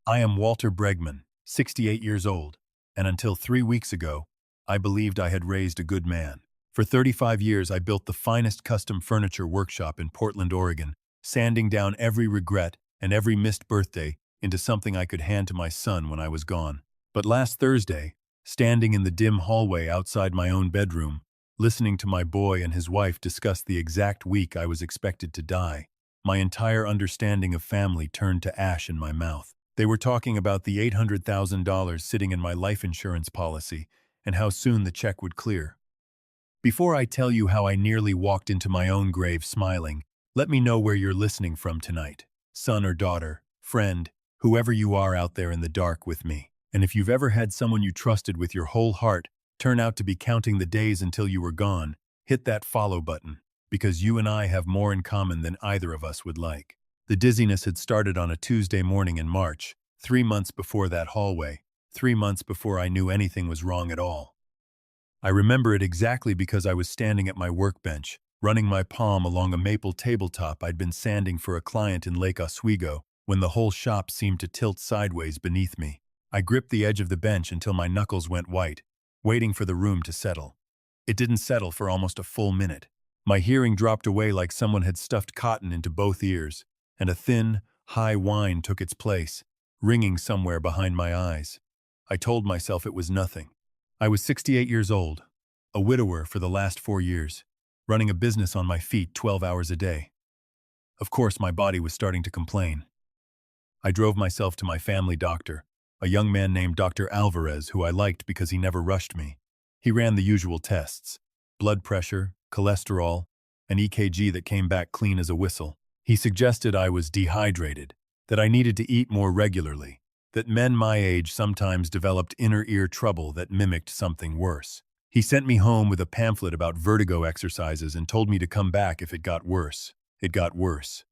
I am Walter Bregman, 68 years old, and until 3 weeks ago, I believed I had raised a good man. For 35 years, I built the finest custom furniture workshop in Portland, Oregon, sanding down every regret and every missed birthday into something I could hand to my son when I was gone. But last Thursday, standing in the dim hallway outside my own bedroom, listening to my boy and his wife discuss the exact week I was expected to die, my entire understanding of family turned to ash in my mouth. They were talking about the $800,000 sitting in my life insurance policy and how soon the check would clear. Before I tell you how I nearly walked into my own grave smiling, let me know where you're listening from tonight. Son or daughter, friend, whoever you are out there in the dark with me. And if you've ever had someone you trusted with your whole heart turn out to be counting the days until you were gone, hit that follow button, because you and I have more in common than either of us would like. The dizziness had started on a Tuesday morning in March, 3 months before that hallway, 3 months before I knew anything was wrong at all. I remember it exactly because I was standing at my workbench, running my palm along a maple tabletop I'd been sanding for a client in Lake Oswego, when the whole shop seemed to tilt sideways beneath me. I gripped the edge of the bench until my knuckles went white, waiting for the room to settle. It didn't settle for almost a full minute. My hearing dropped away like someone had stuffed cotton into both ears, and a thin, high whine took its place, ringing somewhere behind my eyes. I told myself it was nothing. I was 68 years old, a widower for the last 4 years, running a business on my feet 12 hours a day. Of course, my body was starting to complain. I drove myself to my family doctor, a young man named Dr. Alvarez, who I liked because he never rushed me. He ran the usual tests: blood pressure, cholesterol, an EKG that came back clean as a whistle. He suggested I was dehydrated, that I needed to eat more regularly, that men my age sometimes developed inner ear trouble that mimicked something worse. He sent me home with a pamphlet about vertigo exercises and told me to come back if it got worse. It got worse.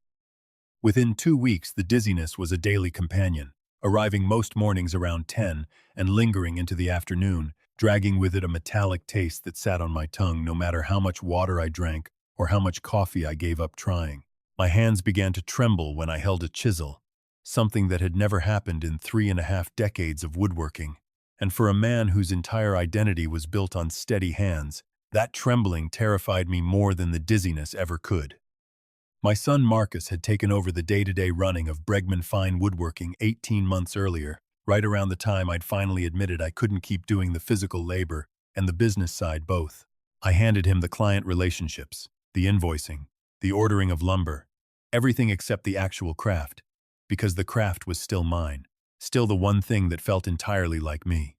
Within 2 weeks, the dizziness was a daily companion, arriving most mornings around 10 and lingering into the afternoon, dragging with it a metallic taste that sat on my tongue no matter how much water I drank or how much coffee I gave up trying. My hands began to tremble when I held a chisel, something that had never happened in 3.5 decades of woodworking. And for a man whose entire identity was built on steady hands, that trembling terrified me more than the dizziness ever could. My son Marcus had taken over the day-to-day running of Bregman Fine Woodworking 18 months earlier, right around the time I'd finally admitted I couldn't keep doing the physical labor and the business side both. I handed him the client relationships, the invoicing, the ordering of lumber, everything except the actual craft, because the craft was still mine, still the one thing that felt entirely like me.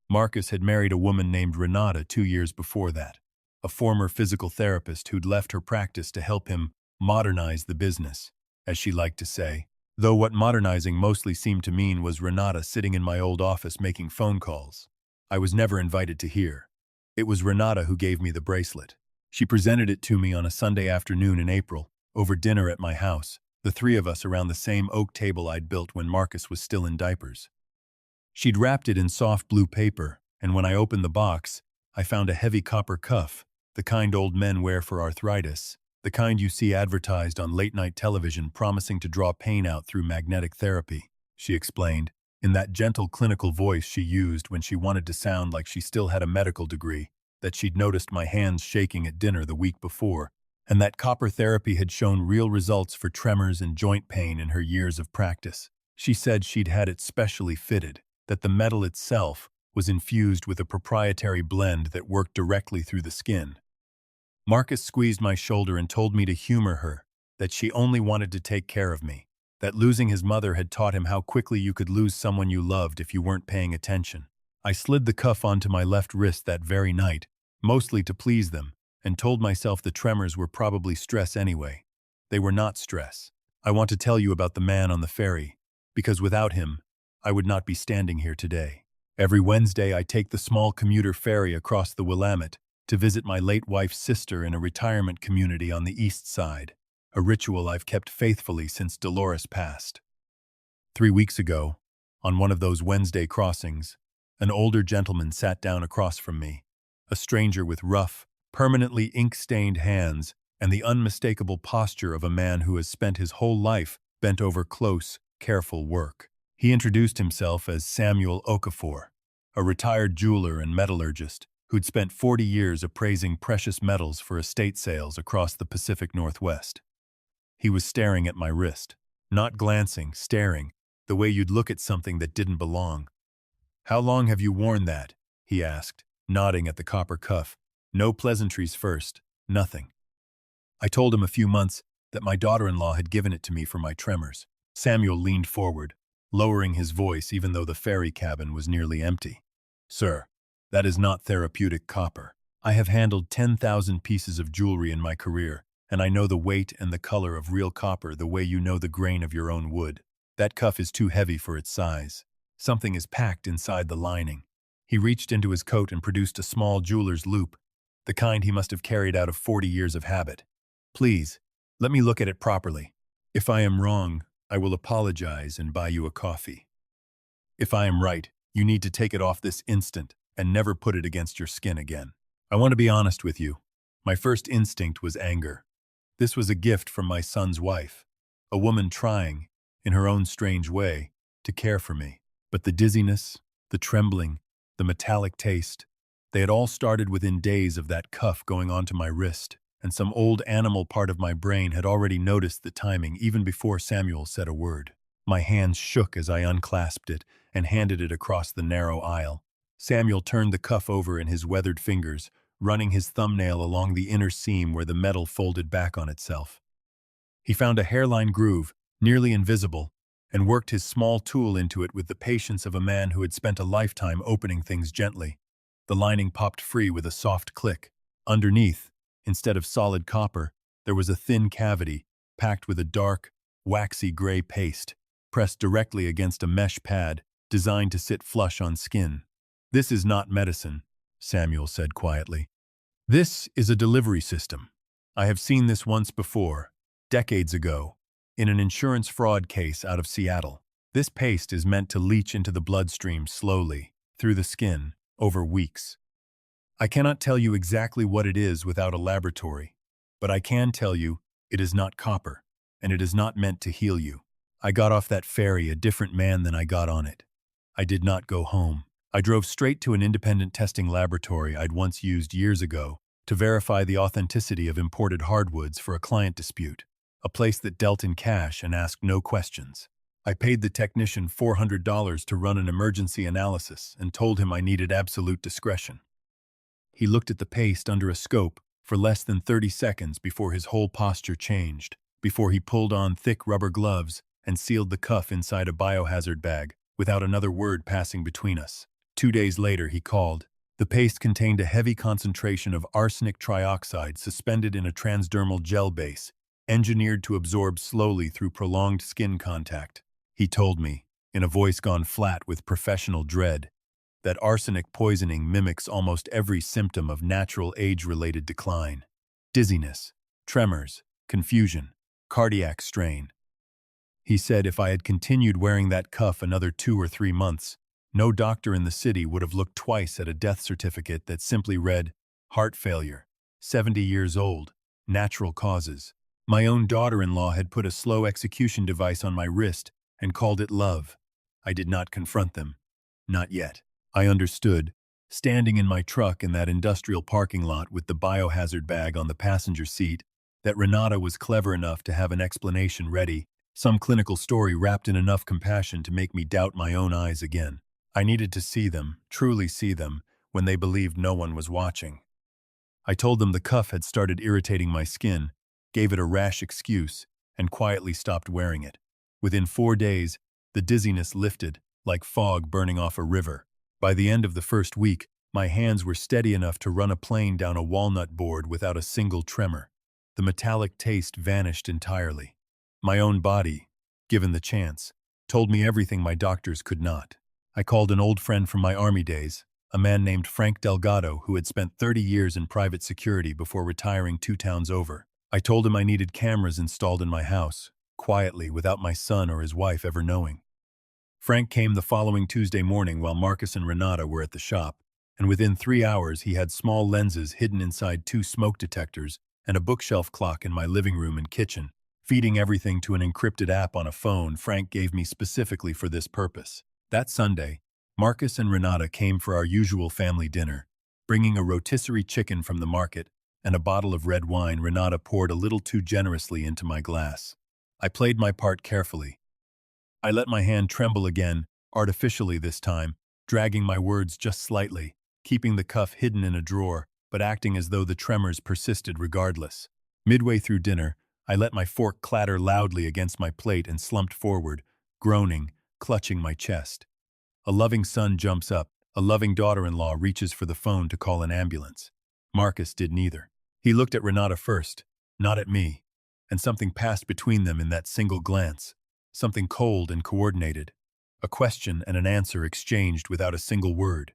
Marcus had married a woman named Renata 2 years before that, a former physical therapist who'd left her practice to help him modernize the business, as she liked to say, though what modernizing mostly seemed to mean was Renata sitting in my old office making phone calls. I was never invited to hear. It was Renata who gave me the bracelet. She presented it to me on a Sunday afternoon in April, over dinner at my house, the three of us around the same oak table I'd built when Marcus was still in diapers. She'd wrapped it in soft blue paper, and when I opened the box, I found a heavy copper cuff, the kind old men wear for arthritis, the kind you see advertised on late-night television promising to draw pain out through magnetic therapy, she explained, in that gentle clinical voice she used when she wanted to sound like she still had a medical degree, that she'd noticed my hands shaking at dinner the week before, and that copper therapy had shown real results for tremors and joint pain in her years of practice. She said she'd had it specially fitted, that the metal itself was infused with a proprietary blend that worked directly through the skin. Marcus squeezed my shoulder and told me to humor her, that she only wanted to take care of me, that losing his mother had taught him how quickly you could lose someone you loved if you weren't paying attention. I slid the cuff onto my left wrist that very night, mostly to please them, and told myself the tremors were probably stress anyway. They were not stress. I want to tell you about the man on the ferry, because without him, I would not be standing here today. Every Wednesday, I take the small commuter ferry across the Willamette to visit my late wife's sister in a retirement community on the east side, a ritual I've kept faithfully since Dolores passed. 3 weeks ago, on one of those Wednesday crossings, an older gentleman sat down across from me, a stranger with rough, permanently ink-stained hands and the unmistakable posture of a man who has spent his whole life bent over close, careful work. He introduced himself as Samuel Okafor, a retired jeweler and metallurgist who'd spent 40 years appraising precious metals for estate sales across the Pacific Northwest. He was staring at my wrist, not glancing, staring, the way you'd look at something that didn't belong. "How long have you worn that?" he asked, nodding at the copper cuff. No pleasantries first, nothing. I told him a few months that my daughter-in-law had given it to me for my tremors. Samuel leaned forward, lowering his voice even though the ferry cabin was nearly empty. "Sir, that is not therapeutic copper. I have handled 10,000 pieces of jewelry in my career, and I know the weight and the color of real copper the way you know the grain of your own wood. That cuff is too heavy for its size. Something is packed inside the lining." He reached into his coat and produced a small jeweler's loop, the kind he must have carried out of 40 years of habit. "Please, let me look at it properly. If I am wrong, I will apologize and buy you a coffee. If I am right, you need to take it off this instant and never put it against your skin again." I want to be honest with you. My first instinct was anger. This was a gift from my son's wife, a woman trying, in her own strange way, to care for me. But the dizziness, the trembling, the metallic taste, they had all started within days of that cuff going onto my wrist, and some old animal part of my brain had already noticed the timing even before Samuel said a word. My hands shook as I unclasped it and handed it across the narrow aisle. Samuel turned the cuff over in his weathered fingers, running his thumbnail along the inner seam where the metal folded back on itself. He found a hairline groove, nearly invisible, and worked his small tool into it with the patience of a man who had spent a lifetime opening things gently. The lining popped free with a soft click. Underneath, instead of solid copper, there was a thin cavity, packed with a dark, waxy gray paste, pressed directly against a mesh pad designed to sit flush on skin. "This is not medicine," Samuel said quietly. "This is a delivery system. I have seen this once before, decades ago, in an insurance fraud case out of Seattle. This paste is meant to leach into the bloodstream slowly, through the skin, over weeks. I cannot tell you exactly what it is without a laboratory, but I can tell you it is not copper, and it is not meant to heal you. I got off that ferry a different man than I got on it. I did not go home. I drove straight to an independent testing laboratory I'd once used years ago to verify the authenticity of imported hardwoods for a client dispute, a place that dealt in cash and asked no questions. I paid the technician $400 to run an emergency analysis and told him I needed absolute discretion. He looked at the paste under a scope for less than 30 seconds before his whole posture changed, before he pulled on thick rubber gloves and sealed the cuff inside a biohazard bag without another word passing between us. 2 days later, he called. The paste contained a heavy concentration of arsenic trioxide suspended in a transdermal gel base, engineered to absorb slowly through prolonged skin contact. He told me, in a voice gone flat with professional dread, that arsenic poisoning mimics almost every symptom of natural age-related decline: dizziness, tremors, confusion, cardiac strain. He said if I had continued wearing that cuff another 2 or 3 months, no doctor in the city would have looked twice at a death certificate that simply read, "Heart failure, 70 years old, natural causes." My own daughter-in-law had put a slow execution device on my wrist and called it love. I did not confront them. Not yet. I understood, standing in my truck in that industrial parking lot with the biohazard bag on the passenger seat, that Renata was clever enough to have an explanation ready, some clinical story wrapped in enough compassion to make me doubt my own eyes again. I needed to see them, truly see them, when they believed no one was watching. I told them the cuff had started irritating my skin, gave it a rash excuse, and quietly stopped wearing it. Within 4 days, the dizziness lifted, like fog burning off a river. By the end of the first week, my hands were steady enough to run a plane down a walnut board without a single tremor. The metallic taste vanished entirely. My own body, given the chance, told me everything my doctors could not. I called an old friend from my Army days, a man named Frank Delgado who had spent 30 years in private security before retiring 2 towns over. I told him I needed cameras installed in my house, quietly, without my son or his wife ever knowing. Frank came the following Tuesday morning while Marcus and Renata were at the shop, and within 3 hours he had small lenses hidden inside 2 smoke detectors and a bookshelf clock in my living room and kitchen, feeding everything to an encrypted app on a phone Frank gave me specifically for this purpose. That Sunday, Marcus and Renata came for our usual family dinner, bringing a rotisserie chicken from the market and a bottle of red wine Renata poured a little too generously into my glass. I played my part carefully. I let my hand tremble again, artificially this time, dragging my words just slightly, keeping the cuff hidden in a drawer, but acting as though the tremors persisted regardless. Midway through dinner, I let my fork clatter loudly against my plate and slumped forward, groaning, clutching my chest. A loving son jumps up, a loving daughter-in-law reaches for the phone to call an ambulance. Marcus did neither. He looked at Renata first, not at me, and something passed between them in that single glance, something cold and coordinated, a question and an answer exchanged without a single word.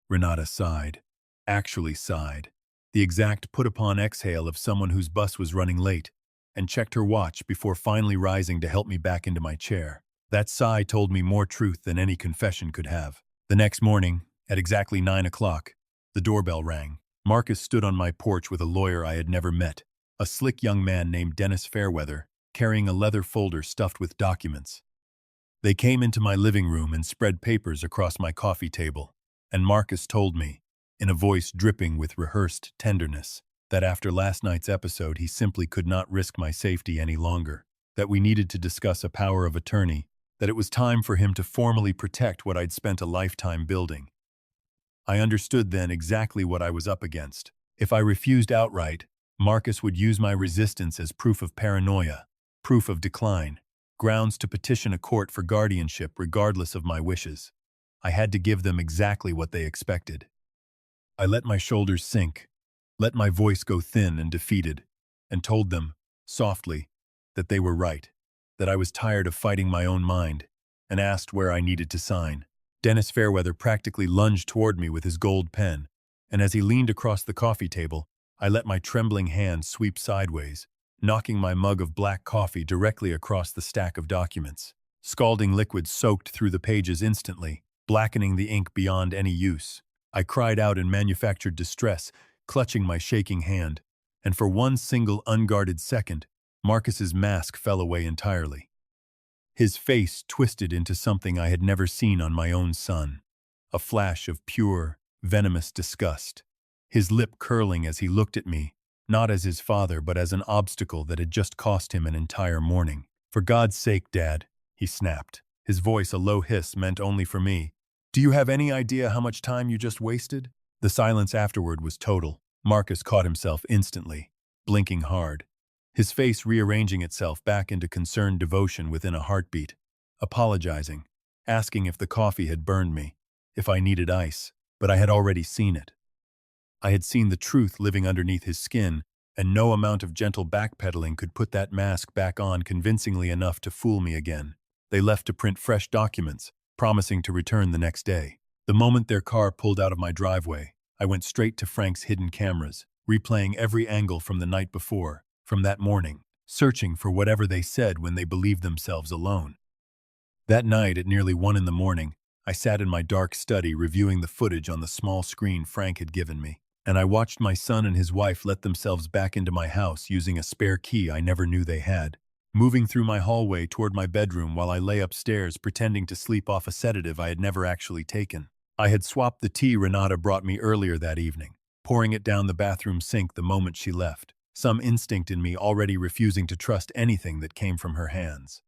Renata sighed, actually sighed, the exact put-upon exhale of someone whose bus was running late, and checked her watch before finally rising to help me back into my chair. That sigh told me more truth than any confession could have. The next morning, at exactly 9 o'clock, the doorbell rang. Marcus stood on my porch with a lawyer I had never met, a slick young man named Dennis Fairweather, carrying a leather folder stuffed with documents. They came into my living room and spread papers across my coffee table, and Marcus told me, in a voice dripping with rehearsed tenderness, that after last night's episode he simply could not risk my safety any longer, that we needed to discuss a power of attorney, that it was time for him to formally protect what I'd spent a lifetime building. I understood then exactly what I was up against. If I refused outright, Marcus would use my resistance as proof of paranoia, proof of decline, grounds to petition a court for guardianship regardless of my wishes. I had to give them exactly what they expected. I let my shoulders sink, let my voice go thin and defeated, and told them, softly, that they were right, that I was tired of fighting my own mind, and asked where I needed to sign. Dennis Fairweather practically lunged toward me with his gold pen, and as he leaned across the coffee table, I let my trembling hand sweep sideways, knocking my mug of black coffee directly across the stack of documents. Scalding liquid soaked through the pages instantly, blackening the ink beyond any use. I cried out in manufactured distress, clutching my shaking hand, and for one single unguarded second, Marcus's mask fell away entirely. His face twisted into something I had never seen on my own son, a flash of pure, venomous disgust, his lip curling as he looked at me, not as his father but as an obstacle that had just cost him an entire morning. "For God's sake, Dad," he snapped, his voice a low hiss meant only for me. "Do you have any idea how much time you just wasted?" The silence afterward was total. Marcus caught himself instantly, blinking hard, his face rearranging itself back into concerned devotion within a heartbeat, apologizing, asking if the coffee had burned me, if I needed ice, but I had already seen it. I had seen the truth living underneath his skin, and no amount of gentle backpedaling could put that mask back on convincingly enough to fool me again. They left to print fresh documents, promising to return the next day. The moment their car pulled out of my driveway, I went straight to Frank's hidden cameras, replaying every angle from the night before, from that morning, searching for whatever they said when they believed themselves alone. That night at nearly 1 in the morning, I sat in my dark study reviewing the footage on the small screen Frank had given me, and I watched my son and his wife let themselves back into my house using a spare key I never knew they had, moving through my hallway toward my bedroom while I lay upstairs pretending to sleep off a sedative I had never actually taken. I had swapped the tea Renata brought me earlier that evening, pouring it down the bathroom sink the moment she left, some instinct in me already refusing to trust anything that came from her hands.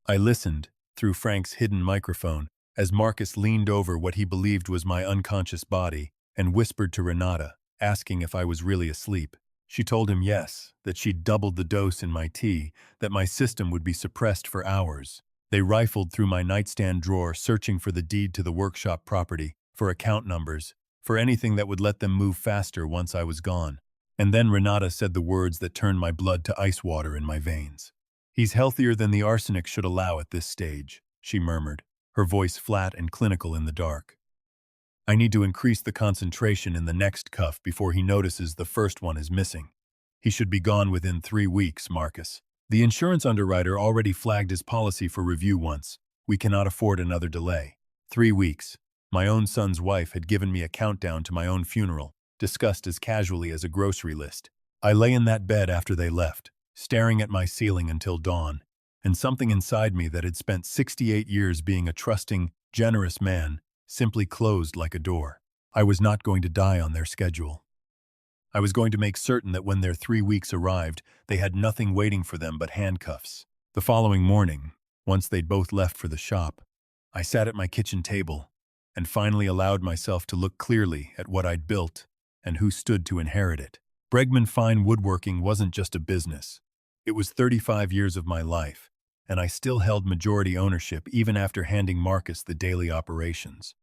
I listened, through Frank's hidden microphone, as Marcus leaned over what he believed was my unconscious body and whispered to Renata, asking if I was really asleep. She told him yes, that she'd doubled the dose in my tea, that my system would be suppressed for hours. They rifled through my nightstand drawer, searching for the deed to the workshop property, for account numbers, for anything that would let them move faster once I was gone. And then Renata said the words that turned my blood to ice water in my veins. "He's healthier than the arsenic should allow at this stage," she murmured, her voice flat and clinical in the dark. "I need to increase the concentration in the next cuff before he notices the first one is missing. He should be gone within 3 weeks, Marcus. The insurance underwriter already flagged his policy for review once. We cannot afford another delay. 3 weeks. My own son's wife had given me a countdown to my own funeral, discussed as casually as a grocery list. I lay in that bed after they left, staring at my ceiling until dawn, and something inside me that had spent 68 years being a trusting, generous man simply closed like a door. I was not going to die on their schedule. I was going to make certain that when their 3 weeks arrived, they had nothing waiting for them but handcuffs. The following morning, once they'd both left for the shop, I sat at my kitchen table and finally allowed myself to look clearly at what I'd built and who stood to inherit it. Bregman Fine Woodworking wasn't just a business. It was 35 years of my life, and I still held majority ownership even after handing Marcus the daily operations.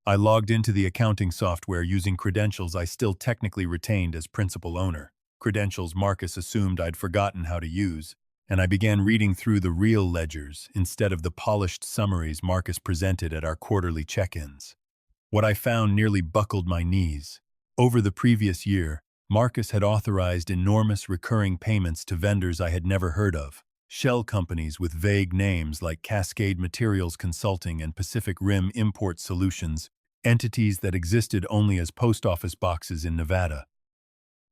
I logged into the accounting software using credentials I still technically retained as principal owner, credentials Marcus assumed I'd forgotten how to use, and I began reading through the real ledgers instead of the polished summaries Marcus presented at our quarterly check-ins. What I found nearly buckled my knees. Over the previous year, Marcus had authorized enormous recurring payments to vendors I had never heard of, shell companies with vague names like Cascade Materials Consulting and Pacific Rim Import Solutions, entities that existed only as post office boxes in Nevada.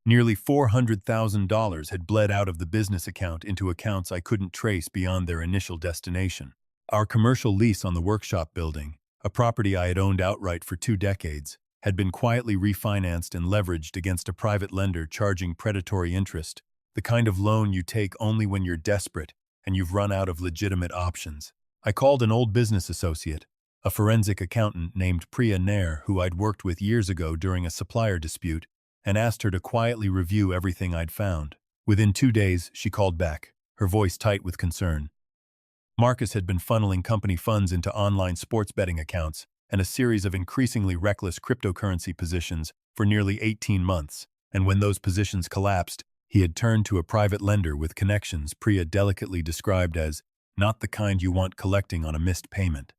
Nearly $400,000 had bled out of the business account into accounts I couldn't trace beyond their initial destination. Our commercial lease on the workshop building, a property I had owned outright for 2 decades, had been quietly refinanced and leveraged against a private lender charging predatory interest, the kind of loan you take only when you're desperate and you've run out of legitimate options. I called an old business associate, a forensic accountant named Priya Nair, who I'd worked with years ago during a supplier dispute, and asked her to quietly review everything I'd found. Within 2 days, she called back, her voice tight with concern. Marcus had been funneling company funds into online sports betting accounts and a series of increasingly reckless cryptocurrency positions for nearly 18 months, and when those positions collapsed, he had turned to a private lender with connections Priya delicately described as not the kind you want collecting on a missed payment.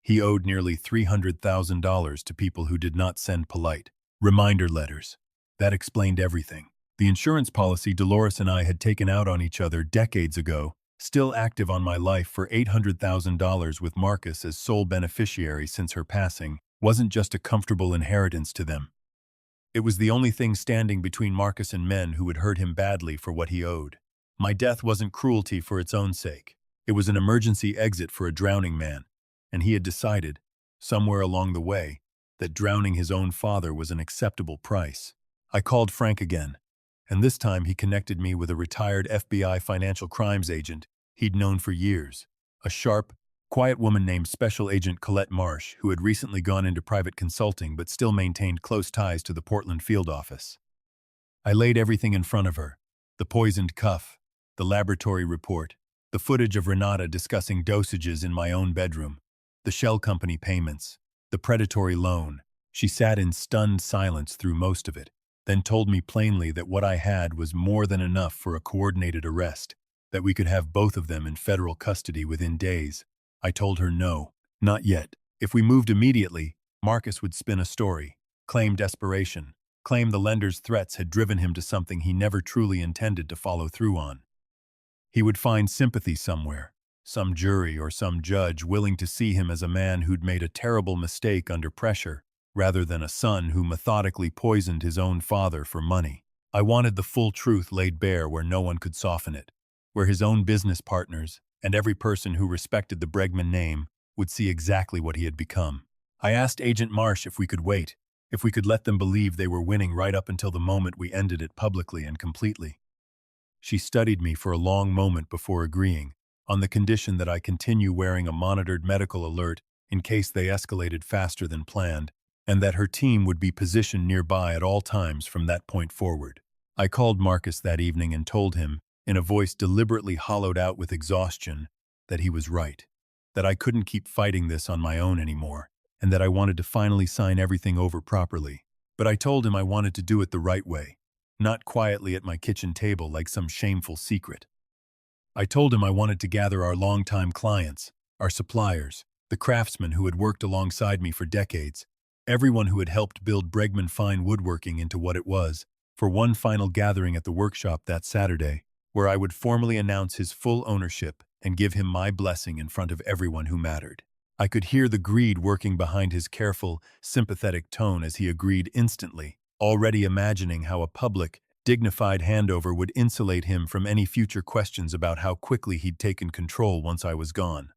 He owed nearly $300,000 to people who did not send polite reminder letters. That explained everything. The insurance policy Dolores and I had taken out on each other decades ago, still active on my life for $800,000 with Marcus as sole beneficiary since her passing, wasn't just a comfortable inheritance to them. It was the only thing standing between Marcus and men who would hurt him badly for what he owed. My death wasn't cruelty for its own sake. It was an emergency exit for a drowning man, and he had decided, somewhere along the way, that drowning his own father was an acceptable price. I called Frank again, and this time he connected me with a retired FBI financial crimes agent he'd known for years, a sharp, quiet woman named Special Agent Colette Marsh, who had recently gone into private consulting but still maintained close ties to the Portland field office. I laid everything in front of her, the poisoned cuff, the laboratory report, the footage of Renata discussing dosages in my own bedroom, the shell company payments, the predatory loan. She sat in stunned silence through most of it, then told me plainly that what I had was more than enough for a coordinated arrest, that we could have both of them in federal custody within days. I told her no, not yet. If we moved immediately, Marcus would spin a story, claim desperation, claim the lender's threats had driven him to something he never truly intended to follow through on. He would find sympathy somewhere, some jury or some judge willing to see him as a man who'd made a terrible mistake under pressure, rather than a son who methodically poisoned his own father for money. I wanted the full truth laid bare where no one could soften it, where his own business partners and every person who respected the Bregman name would see exactly what he had become. I asked Agent Marsh if we could wait, if we could let them believe they were winning right up until the moment we ended it publicly and completely. She studied me for a long moment before agreeing, on the condition that I continue wearing a monitored medical alert in case they escalated faster than planned, and that her team would be positioned nearby at all times from that point forward. I called Marcus that evening and told him, in a voice deliberately hollowed out with exhaustion, that he was right, that I couldn't keep fighting this on my own anymore, and that I wanted to finally sign everything over properly. But I told him I wanted to do it the right way, not quietly at my kitchen table like some shameful secret. I told him I wanted to gather our longtime clients, our suppliers, the craftsmen who had worked alongside me for decades, everyone who had helped build Bregman Fine Woodworking into what it was, for one final gathering at the workshop that Saturday, where I would formally announce his full ownership and give him my blessing in front of everyone who mattered. I could hear the greed working behind his careful, sympathetic tone as he agreed instantly, already imagining how a public, dignified handover would insulate him from any future questions about how quickly he'd taken control once I was gone.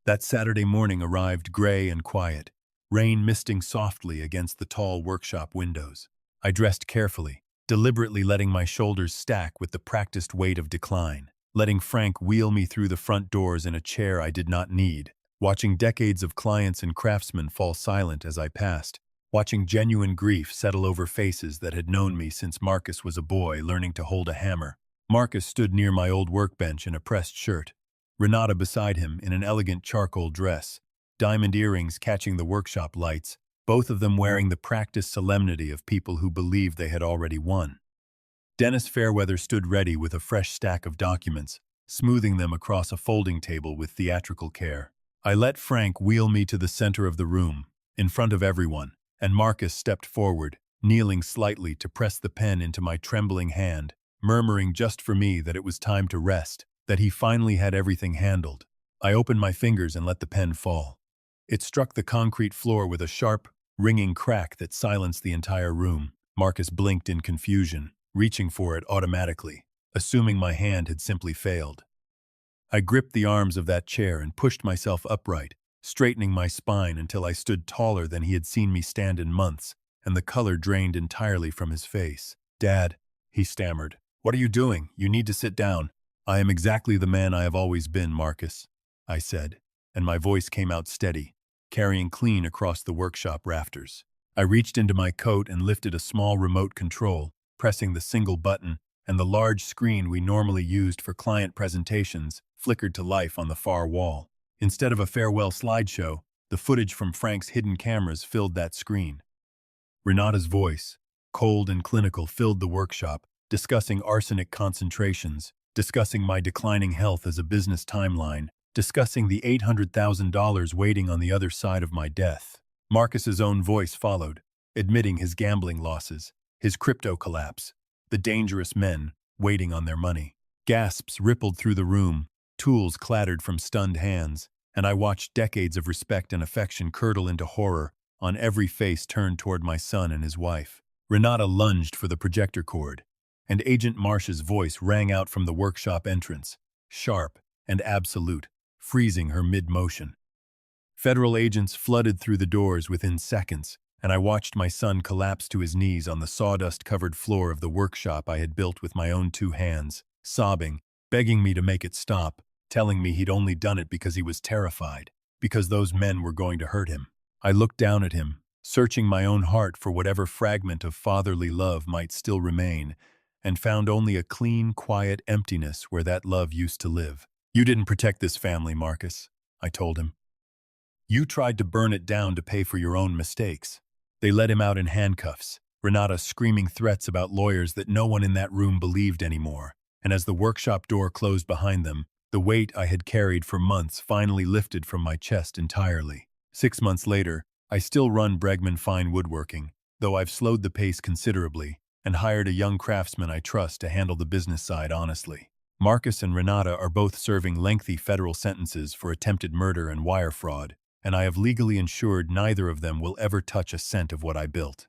That Saturday morning arrived gray and quiet, rain misting softly against the tall workshop windows. I dressed carefully, deliberately letting my shoulders stack with the practiced weight of decline, letting Frank wheel me through the front doors in a chair I did not need, watching decades of clients and craftsmen fall silent as I passed, watching genuine grief settle over faces that had known me since Marcus was a boy learning to hold a hammer. Marcus stood near my old workbench in a pressed shirt, Renata beside him in an elegant charcoal dress, diamond earrings catching the workshop lights, both of them wearing the practiced solemnity of people who believed they had already won. Dennis Fairweather stood ready with a fresh stack of documents, smoothing them across a folding table with theatrical care. I let Frank wheel me to the center of the room, in front of everyone, and Marcus stepped forward, kneeling slightly to press the pen into my trembling hand, murmuring just for me that it was time to rest, that he finally had everything handled. I opened my fingers and let the pen fall. It struck the concrete floor with a sharp, ringing crack that silenced the entire room. Marcus blinked in confusion, reaching for it automatically, assuming my hand had simply failed. I gripped the arms of that chair and pushed myself upright, straightening my spine until I stood taller than he had seen me stand in months, and the color drained entirely from his face. "Dad," he stammered, "what are you doing? You need to sit down." "I am exactly the man I have always been, Marcus," I said, and my voice came out steady, carrying clean across the workshop rafters. I reached into my coat and lifted a small remote control, pressing the single button, and the large screen we normally used for client presentations flickered to life on the far wall. Instead of a farewell slideshow, the footage from Frank's hidden cameras filled that screen. Renata's voice, cold and clinical, filled the workshop, discussing arsenic concentrations, discussing my declining health as a business timeline, discussing the $800,000 waiting on the other side of my death. Marcus's own voice followed, admitting his gambling losses, his crypto collapse, the dangerous men waiting on their money. Gasps rippled through the room, tools clattered from stunned hands, and I watched decades of respect and affection curdle into horror on every face turned toward my son and his wife. Renata lunged for the projector cord, and Agent Marsh's voice rang out from the workshop entrance, sharp and absolute, freezing her mid-motion. Federal agents flooded through the doors within seconds, and I watched my son collapse to his knees on the sawdust-covered floor of the workshop I had built with my own 2 hands, sobbing, begging me to make it stop, telling me he'd only done it because he was terrified, because those men were going to hurt him. I looked down at him, searching my own heart for whatever fragment of fatherly love might still remain, and found only a clean, quiet emptiness where that love used to live. "You didn't protect this family, Marcus," I told him. "You tried to burn it down to pay for your own mistakes." They let him out in handcuffs, Renata screaming threats about lawyers that no one in that room believed anymore, and as the workshop door closed behind them, the weight I had carried for months finally lifted from my chest entirely. 6 months later, I still run Bregman Fine Woodworking, though I've slowed the pace considerably, and hired a young craftsman I trust to handle the business side honestly. Marcus and Renata are both serving lengthy federal sentences for attempted murder and wire fraud, and I have legally ensured neither of them will ever touch a cent of what I built.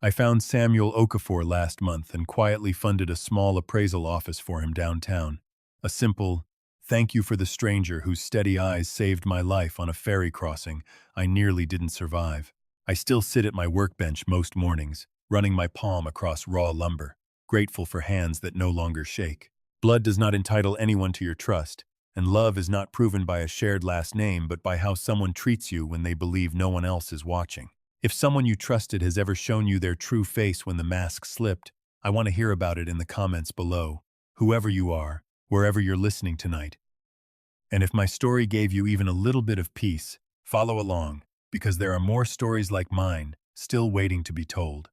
I found Samuel Okafor last month and quietly funded a small appraisal office for him downtown. A simple, "Thank you for the stranger whose steady eyes saved my life on a ferry crossing I nearly didn't survive." I still sit at my workbench most mornings, running my palm across raw lumber, grateful for hands that no longer shake. Blood does not entitle anyone to your trust, and love is not proven by a shared last name but by how someone treats you when they believe no one else is watching. If someone you trusted has ever shown you their true face when the mask slipped, I want to hear about it in the comments below, whoever you are, wherever you're listening tonight. And if my story gave you even a little bit of peace, follow along, because there are more stories like mine still waiting to be told.